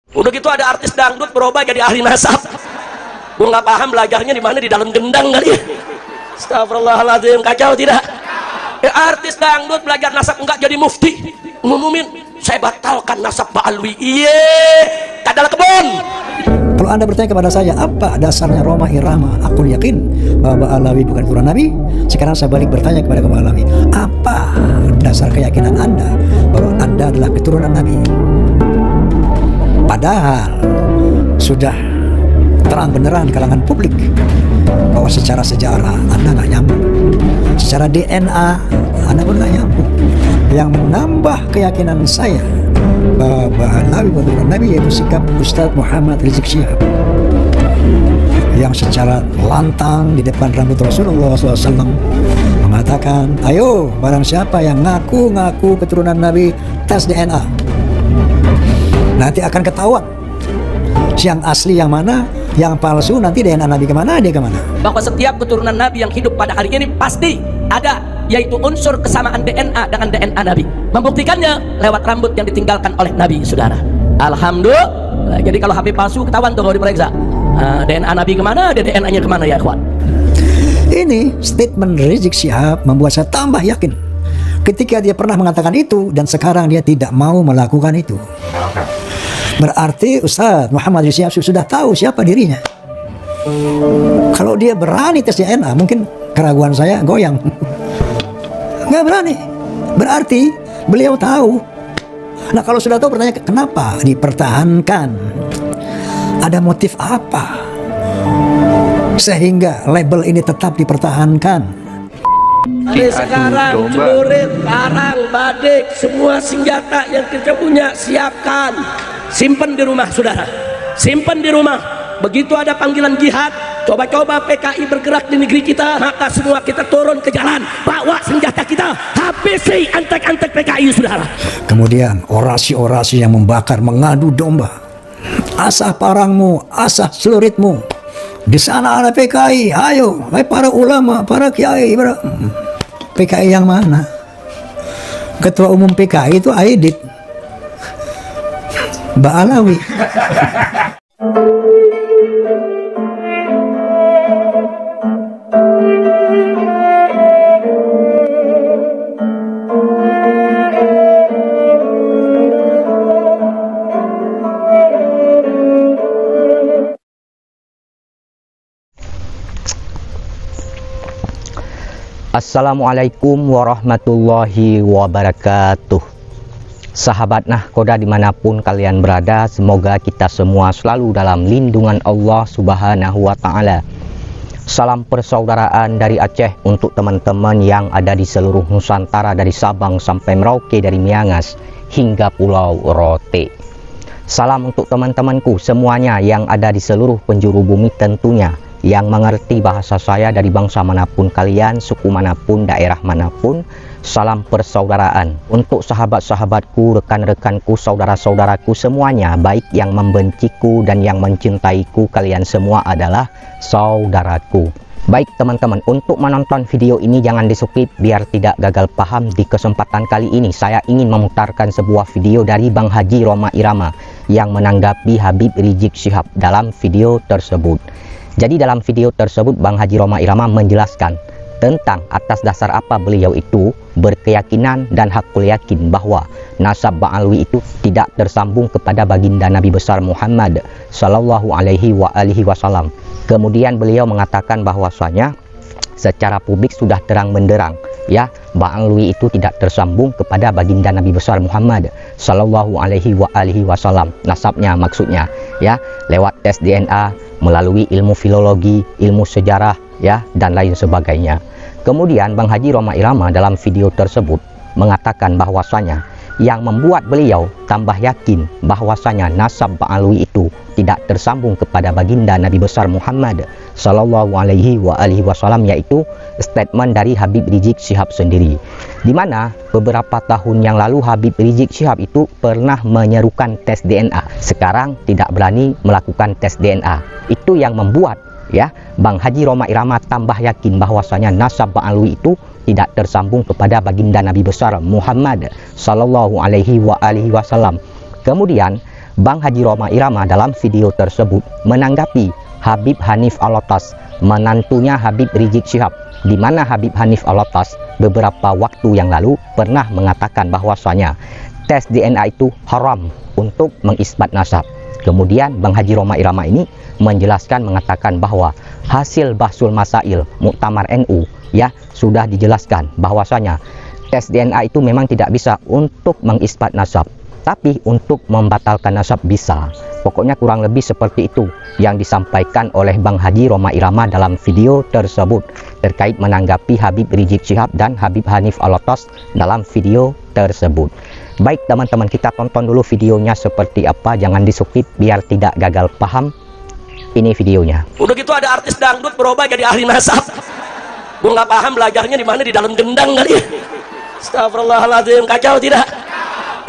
Udah gitu ada artis dangdut berubah jadi ahli nasab. Gue nggak paham belajarnya di mana, di dalam gendang kali ya. Astagfirullahaladzim, kacau tidak? Artis dangdut belajar nasab enggak jadi mufti, ngumumin saya batalkan nasab Pak Alwi. Iye, kadal kebun. Kalau Anda bertanya kepada saya, apa dasarnya Roma Irama? Aku yakin bahwa Pak Alawi bukan keturunan Nabi. Sekarang saya balik bertanya kepada Pak Alawi, apa dasar keyakinan Anda bahwa Anda adalah keturunan Nabi? Padahal sudah terang benerang di kalangan publik bahwa secara sejarah Anda nggak nyambung, secara DNA Anda pun nggak nyambung. Yang menambah keyakinan saya bahwa Alawi keturunan Nabi yaitu sikap Ustadz Muhammad Rizik Syihab yang secara lantang di depan rambut Rasulullah SAW mengatakan, ayo barang siapa yang ngaku keturunan Nabi tes DNA, nanti akan ketahuan yang asli yang mana, yang palsu nanti DNA Nabi kemana, dia kemana. Bahwa setiap keturunan Nabi yang hidup pada hari ini pasti ada, yaitu unsur kesamaan DNA dengan DNA Nabi. Membuktikannya lewat rambut yang ditinggalkan oleh Nabi, saudara. Alhamdulillah. Jadi kalau HP palsu ketahuan tuh kalau diperiksa. DNA Nabi kemana, DNA-nya kemana ya ikhwan. Ini statement Rizik Syihab membuat saya tambah yakin ketika dia pernah mengatakan itu dan sekarang dia tidak mau melakukan itu. Berarti Ustadz Muhammad Rizik Syihab sudah tahu siapa dirinya. Kalau dia berani tes DNA, mungkin keraguan saya goyang. Nggak berani. Berarti beliau tahu. Nah kalau sudah tahu, pertanyaan kenapa dipertahankan? Ada motif apa sehingga label ini tetap dipertahankan? Sekarang celurit, parang, badik, semua senjata yang kita punya siapkan, simpan di rumah, saudara. Simpan di rumah. Begitu ada panggilan jihad, coba-coba PKI bergerak di negeri kita, maka semua kita turun ke jalan, bawa senjata kita, habisi antek-antek PKI, saudara. Kemudian orasi-orasi yang membakar, mengadu domba. Asah parangmu, asah celuritmu. Di sana ada PKI, ayo, para ulama, para kiai. PKI yang mana? Ketua umum PKI itu Aidit, Mbak Alawi. Assalamualaikum warahmatullahi wabarakatuh. Sahabat Nahkoda dimanapun kalian berada, semoga kita semua selalu dalam lindungan Allah Subhanahu wa Ta'ala. Salam persaudaraan dari Aceh untuk teman-teman yang ada di seluruh Nusantara, dari Sabang sampai Merauke, dari Miangas hingga Pulau Rote. Salam untuk teman-temanku semuanya yang ada di seluruh penjuru bumi tentunya, yang mengerti bahasa saya dari bangsa manapun kalian, suku manapun, daerah manapun. Salam persaudaraan untuk sahabat-sahabatku, rekan-rekanku, saudara-saudaraku semuanya, baik yang membenciku dan yang mencintaiku, kalian semua adalah saudaraku. Baik teman-teman, untuk menonton video ini jangan di-skip biar tidak gagal paham. Di kesempatan kali ini saya ingin memutarkan sebuah video dari Bang Haji Roma Irama yang menanggapi Habib Rizik Syihab dalam video tersebut. Jadi dalam video tersebut Bang Haji Roma Irama menjelaskan tentang atas dasar apa beliau itu berkeyakinan dan hakul yakin bahwa nasab Bang Alwi itu tidak tersambung kepada baginda Nabi besar Muhammad Sallallahu Alaihi Wasallam. Kemudian beliau mengatakan bahwasanya secara publik sudah terang benderang, ya, Bang Alwi itu tidak tersambung kepada baginda Nabi besar Muhammad Sallallahu Alaihi Wasallam. Nasabnya maksudnya, ya, lewat tes DNA, melalui ilmu filologi, ilmu sejarah, ya, dan lain sebagainya. Kemudian Bang Haji Roma Irama dalam video tersebut mengatakan bahwasanya yang membuat beliau tambah yakin bahwasanya nasab Bang Alwi itu tidak tersambung kepada baginda Nabi besar Muhammad Sallallahu Alaihi Wasallam, yaitu statement dari Habib Rizik Syihab sendiri, di mana beberapa tahun yang lalu Habib Rizik Syihab itu pernah menyerukan tes DNA, sekarang tidak berani melakukan tes DNA. Itu yang membuat, ya, Bang Haji Roma Irama tambah yakin bahwasanya nasab Bang Alwi itu tidak tersambung kepada baginda Nabi besar Muhammad Sallallahu Alaihi Wasallam. Kemudian Bang Haji Rhoma Irama dalam video tersebut menanggapi Habib Hanif Alatas, menantunya Habib Rizik Syihab, di mana Habib Hanif Alatas beberapa waktu yang lalu pernah mengatakan bahwasanya tes DNA itu haram untuk mengisbat nasab. Kemudian Bang Haji Rhoma Irama ini menjelaskan, mengatakan bahwa hasil Bahsul Masail Muktamar NU ya sudah dijelaskan bahwasanya tes DNA itu memang tidak bisa untuk mengisbat nasab, tapi untuk membatalkan nasab bisa. Pokoknya kurang lebih seperti itu yang disampaikan oleh Bang Haji Rhoma Irama dalam video tersebut terkait menanggapi Habib Rizik Syihab dan Habib Hanif Alatas dalam video tersebut. Baik teman-teman, kita tonton dulu videonya seperti apa, jangan di-skip biar tidak gagal paham. Ini videonya. Udah gitu ada artis dangdut berubah jadi ahli nasab. Gue nggak paham belajarnya di mana, di dalam gendang kali ya. Astagfirullahaladzim, kacau tidak?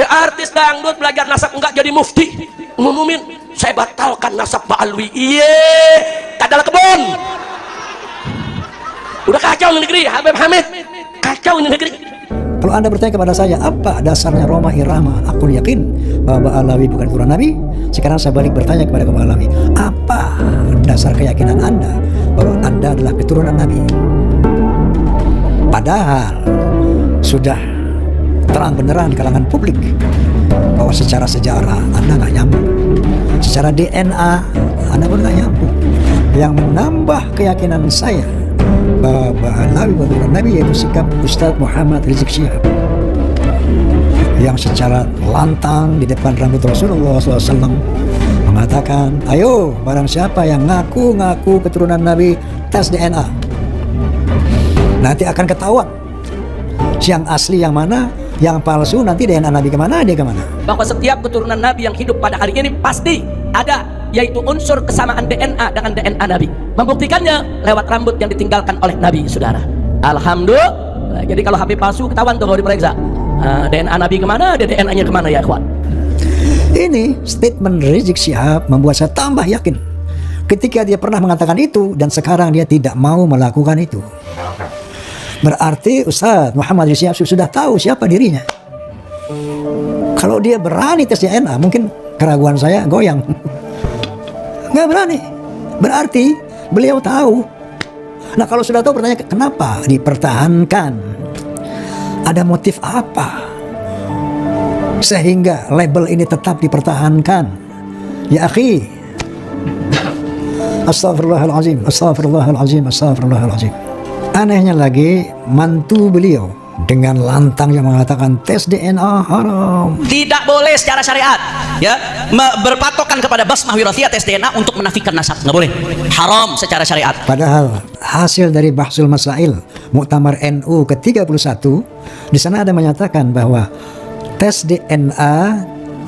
Artis dangdut belajar nasab enggak jadi mufti, ngumumin saya batalkan nasab Pak Alwi. Iye, kadal kebon. Udah kacau ini negeri, Habib Hamid. Kacau ini negeri. Kalau Anda bertanya kepada saya, apa dasarnya Rhoma Irama? Aku yakin bahwa Pak Alawi bukan keturunan Nabi. Sekarang saya balik bertanya kepada Pak Alawi, apa dasar keyakinan Anda bahwa Anda adalah keturunan Nabi? Padahal sudah terang beneran di kalangan publik bahwa secara sejarah Anda nggak nyambung, secara DNA Anda pun nggak nyambung. Yang menambah keyakinan saya bahwa Alawi keturunan Nabi yaitu sikap Ustadz Muhammad Rizik Syihab yang secara lantang di depan rambut Rasulullah SAW mengatakan, ayo barang siapa yang ngaku keturunan Nabi tes DNA, nanti akan ketahuan yang asli yang mana, yang palsu nanti DNA Nabi kemana, dia kemana. Bahwa setiap keturunan Nabi yang hidup pada hari ini pasti ada, yaitu unsur kesamaan DNA dengan DNA Nabi. Membuktikannya lewat rambut yang ditinggalkan oleh Nabi, saudara. Alhamdulillah. Jadi kalau HP palsu ketahuan tuh kalau diperiksa. DNA Nabi kemana, DNA-nya kemana ya ikhwan. Ini statement Rizik Syihab membuat saya tambah yakin ketika dia pernah mengatakan itu dan sekarang dia tidak mau melakukan itu. Berarti Ustadz Muhammad Rizik Syihab sudah tahu siapa dirinya. Kalau dia berani tes DNA, mungkin keraguan saya goyang. Nggak berani. Berarti beliau tahu. Nah kalau sudah tahu, bertanya kenapa dipertahankan? Ada motif apa sehingga label ini tetap dipertahankan? Ya akhi, astagfirullahaladzim, astagfirullahaladzim, astagfirullahaladzim. Anehnya lagi, mantu beliau dengan lantang yang mengatakan tes DNA haram. Tidak boleh secara syariat, ya, berpatokan kepada basmah wirathiyah tes DNA untuk menafikan nasab, nggak boleh. Haram secara syariat. Padahal hasil dari Bahsul Masail Muktamar NU ke-31 di sana ada menyatakan bahwa tes DNA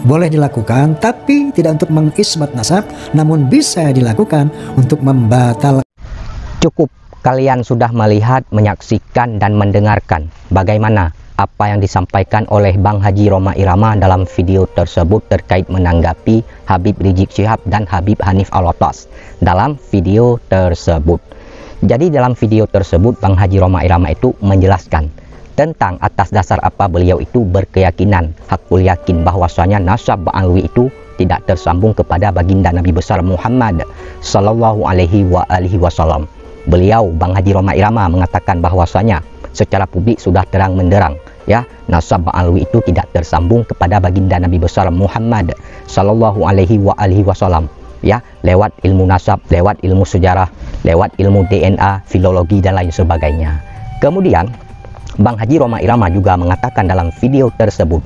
boleh dilakukan, tapi tidak untuk mengisbat nasab, namun bisa dilakukan untuk membatalkan. Cukup kalian sudah melihat, menyaksikan dan mendengarkan bagaimana apa yang disampaikan oleh Bang Haji Rhoma Irama dalam video tersebut terkait menanggapi Habib Rizik Syihab dan Habib Hanif Alatas dalam video tersebut. Jadi dalam video tersebut Bang Haji Rhoma Irama itu menjelaskan tentang atas dasar apa beliau itu berkeyakinan, hakul yakin bahwasanya nasab Ba'alwi itu tidak tersambung kepada baginda Nabi besar Muhammad sallallahu alaihi wasallam. Beliau Bang Haji Rhoma Irama mengatakan bahwasanya secara publik sudah terang menderang ya, nasab Ba'alwi itu tidak tersambung kepada baginda Nabi besar Muhammad sallallahu alaihi wasallam ya, lewat ilmu nasab, lewat ilmu sejarah, lewat ilmu DNA, filologi dan lain sebagainya. Kemudian Bang Haji Rhoma Irama juga mengatakan dalam video tersebut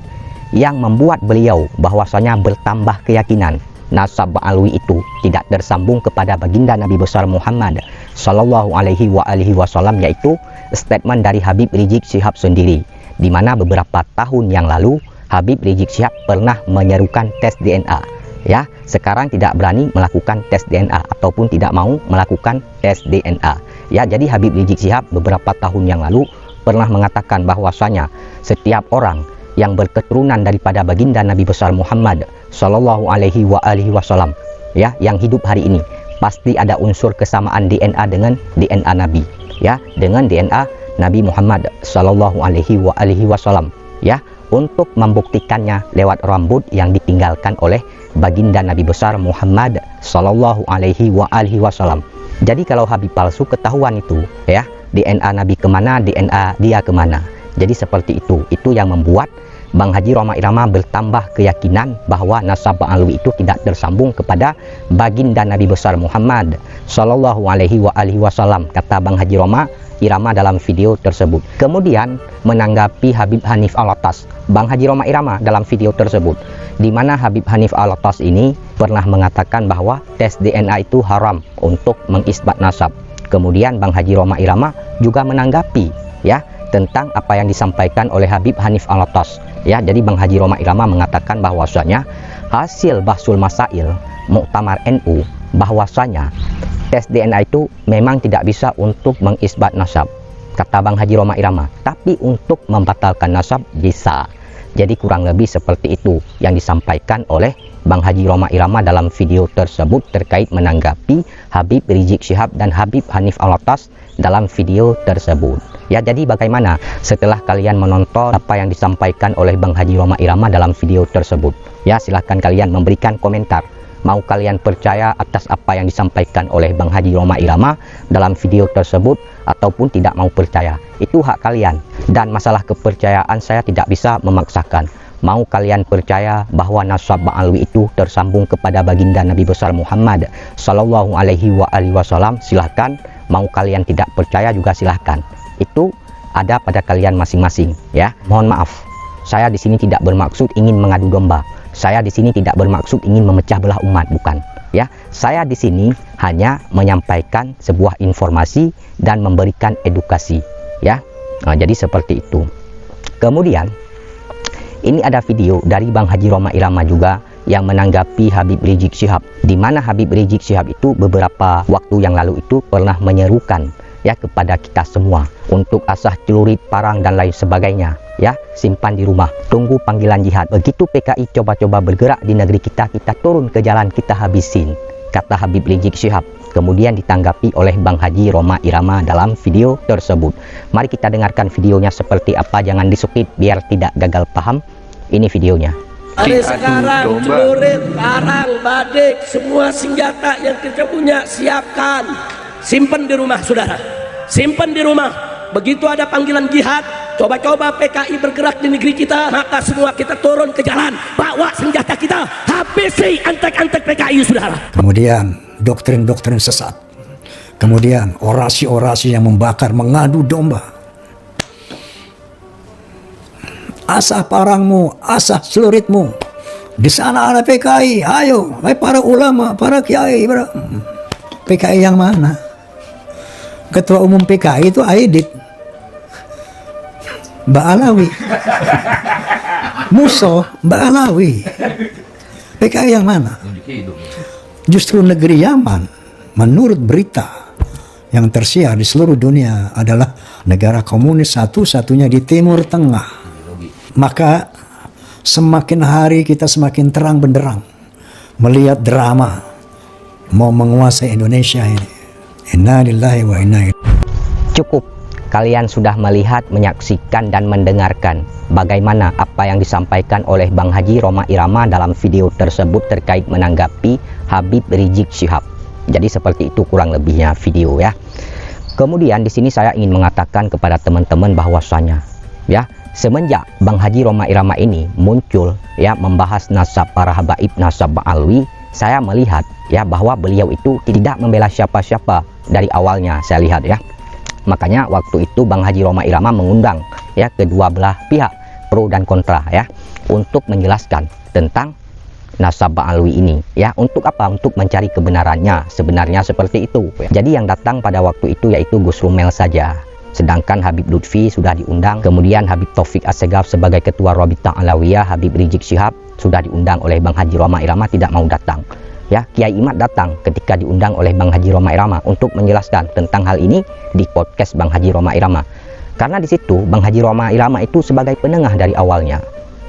yang membuat beliau bahwasanya bertambah keyakinan nasab Ba'alwi itu tidak tersambung kepada baginda Nabi besar Muhammad sallallahu alaihi wasallam, yaitu statement dari Habib Rizik Syihab sendiri, di mana beberapa tahun yang lalu Habib Rizik Syihab pernah menyerukan tes DNA ya, sekarang tidak berani melakukan tes DNA ataupun tidak mau melakukan tes DNA ya. Jadi Habib Rizik Syihab beberapa tahun yang lalu pernah mengatakan bahwasanya setiap orang yang berketurunan daripada baginda Nabi besar Muhammad sallallahu alaihi wasallam ya, yang hidup hari ini pasti ada unsur kesamaan DNA dengan DNA Nabi ya, dengan DNA Nabi Muhammad sallallahu alaihi wasallam ya. untuk membuktikannya lewat rambut yang ditinggalkan oleh baginda Nabi besar Muhammad Sallallahu Alaihi Wasallam. Jadi kalau Habib palsu ketahuan itu ya, DNA Nabi kemana, DNA dia kemana. Jadi seperti itu yang membuat Bang Haji Roma Irama bertambah keyakinan bahwa nasab Alwi itu tidak tersambung kepada baginda Nabi besar Muhammad Sallallahu Alaihi Wasallam, kata Bang Haji Roma Irama dalam video tersebut. Kemudian menanggapi Habib Hanif Alatas, Bang Haji Roma Irama dalam video tersebut, di mana Habib Hanif Alatas ini pernah mengatakan bahwa tes DNA itu haram untuk mengisbat nasab. Kemudian Bang Haji Roma Irama juga menanggapi ya tentang apa yang disampaikan oleh Habib Hanif Alatas. Ya, jadi Bang Haji Roma Irama mengatakan bahwasanya hasil bahsul masail Muktamar NU bahwasanya tes DNA itu memang tidak bisa untuk mengisbat nasab, kata Bang Haji Roma Irama, tapi untuk membatalkan nasab bisa. Jadi kurang lebih seperti itu yang disampaikan oleh Bang Haji Roma Irama dalam video tersebut terkait menanggapi Habib Rizik Syihab dan Habib Hanif Alatas dalam video tersebut. Ya, jadi bagaimana setelah kalian menonton apa yang disampaikan oleh Bang Haji Roma Irama dalam video tersebut? Ya, silahkan kalian memberikan komentar. Mau kalian percaya atas apa yang disampaikan oleh Bang Haji Roma Irama dalam video tersebut ataupun tidak mau percaya? Itu hak kalian. Dan masalah kepercayaan saya tidak bisa memaksakan. Mau kalian percaya bahwa nasab Alwi itu tersambung kepada baginda Nabi besar Muhammad Sallallahu Alaihi Wasallam, silahkan. Mau kalian tidak percaya juga silahkan. Itu ada pada kalian masing-masing ya. Mohon maaf, saya di sini tidak bermaksud ingin mengadu domba. Saya di sini tidak bermaksud ingin memecah belah umat, bukan ya. Saya di sini hanya menyampaikan sebuah informasi dan memberikan edukasi ya. Nah, jadi seperti itu. Kemudian ini ada video dari Bang Haji Roma Irama juga yang menanggapi Habib Rizik Syihab, di mana Habib Rizik Syihab itu beberapa waktu yang lalu itu pernah menyerukan ya kepada kita semua untuk asah celurit, parang dan lain sebagainya ya, simpan di rumah, tunggu panggilan jihad. Begitu PKI coba-coba bergerak di negeri kita, kita turun ke jalan, kita habisin, kata Habib Rizik Syihab. Kemudian ditanggapi oleh Bang Haji Roma Irama dalam video tersebut. Mari kita dengarkan videonya seperti apa, jangan di-skip biar tidak gagal paham. Ini videonya. Hari sekarang celurit, parang, badik, semua senjata yang kita punya siapkan, simpan di rumah saudara, simpan di rumah. Begitu ada panggilan jihad, coba-coba PKI bergerak di negeri kita, maka semua kita turun ke jalan, bawa senjata kita, habisi antek-antek PKI saudara. Kemudian doktrin-doktrin sesat, kemudian orasi-orasi yang membakar, mengadu domba. Asah parangmu, asah celuritmu. Di sana ada PKI, ayo, para ulama, para kiai. PKI yang mana? Ketua umum PKI itu Aidit, Mbak Alawi, Muso, Mbak Alawi. PKI yang mana? Justru negeri Yaman, menurut berita yang tersiar di seluruh dunia, adalah negara komunis satu-satunya di Timur Tengah. Maka semakin hari kita semakin terang benderang melihat drama mau menguasai Indonesia ini. Inna lillahi wa inna ilaihi. Cukup, kalian sudah melihat, menyaksikan dan mendengarkan bagaimana apa yang disampaikan oleh Bang Haji Roma Irama dalam video tersebut terkait menanggapi Habib Rizik Syihab. Jadi seperti itu kurang lebihnya video ya. Kemudian di sini saya ingin mengatakan kepada teman-teman bahwasanya ya, semenjak Bang Haji Roma Irama ini muncul ya membahas nasab para habaib, nasab Alwi, saya melihat ya bahwa beliau itu tidak membela siapa-siapa dari awalnya, saya lihat ya. Makanya waktu itu Bang Haji Roma Irama mengundang ya kedua belah pihak, pro dan kontra ya, untuk menjelaskan tentang nasab Alwi ini ya. Untuk apa? Untuk mencari kebenarannya, sebenarnya seperti itu ya. Jadi yang datang pada waktu itu yaitu Gus Rumel saja. Sedangkan Habib Lutfi sudah diundang, kemudian Habib Taufik Assegaf sebagai ketua Rabitah Alawiyah, Habib Rizik Syihab sudah diundang oleh Bang Haji Roma Irama, tidak mau datang. Ya, Kiai Imad datang ketika diundang oleh Bang Haji Roma Irama untuk menjelaskan tentang hal ini di podcast Bang Haji Roma Irama. Karena di situ Bang Haji Roma Irama itu sebagai penengah dari awalnya.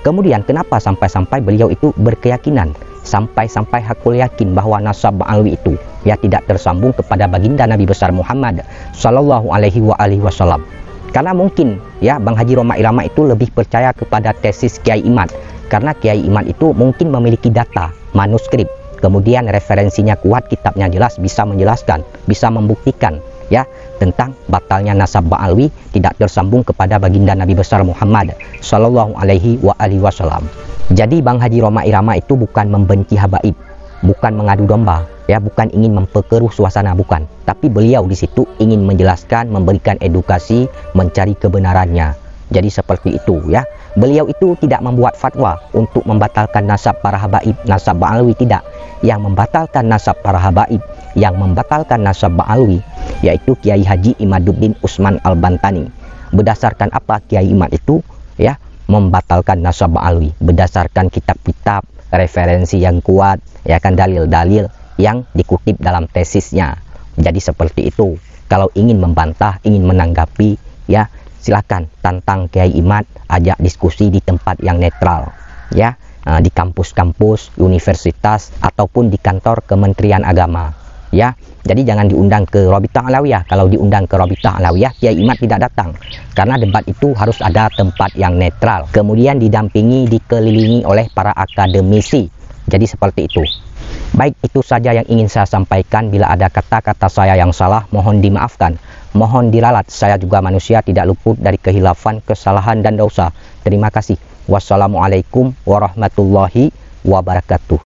Kemudian kenapa sampai-sampai beliau itu berkeyakinan, sampai-sampai hakul yakin bahwa nasab Alwi itu ya tidak tersambung kepada baginda Nabi besar Muhammad Sallallahu Alaihi Wasallam. Karena mungkin ya Bang Haji Roma Irama itu lebih percaya kepada tesis Kiai Imad, karena Kiai Imad itu mungkin memiliki data, manuskrip, kemudian referensinya kuat, kitabnya jelas, bisa menjelaskan, bisa membuktikan ya tentang batalnya nasab Ba'alwi tidak tersambung kepada baginda Nabi besar Muhammad Sallallahu Alaihi Wasallam. Jadi Bang Haji Roma Irama itu bukan membenci habaib, bukan mengadu domba, ya bukan ingin memperkeruh suasana, bukan. Tapi beliau di situ ingin menjelaskan, memberikan edukasi, mencari kebenarannya. Jadi seperti itu ya. Beliau itu tidak membuat fatwa untuk membatalkan nasab para habaib, nasab Ba'alwi, tidak. Yang membatalkan nasab para habaib, yang membatalkan nasab Ba'alwi yaitu Kiai Haji Imaduddin Usman Al-Bantani. Berdasarkan apa Kiai Imad itu ya membatalkan nasab Ba'alwi? Berdasarkan kitab-kitab, referensi yang kuat, ya kan, dalil-dalil yang dikutip dalam tesisnya. Jadi seperti itu. Kalau ingin membantah, ingin menanggapi, ya silakan tantang Kiai Imad, ajak diskusi di tempat yang netral, ya, di kampus-kampus, universitas, ataupun di kantor Kementerian Agama, ya. Jadi jangan diundang ke Rabithah Alawiyah. Kalau diundang ke Rabithah Alawiyah, Kiai Imad tidak datang, karena debat itu harus ada tempat yang netral, kemudian didampingi, dikelilingi oleh para akademisi. Jadi seperti itu. Baik, itu saja yang ingin saya sampaikan. Bila ada kata-kata saya yang salah, mohon dimaafkan, mohon diralat. Saya juga manusia, tidak luput dari kehilafan, kesalahan, dan dosa. Terima kasih. Wassalamualaikum warahmatullahi wabarakatuh.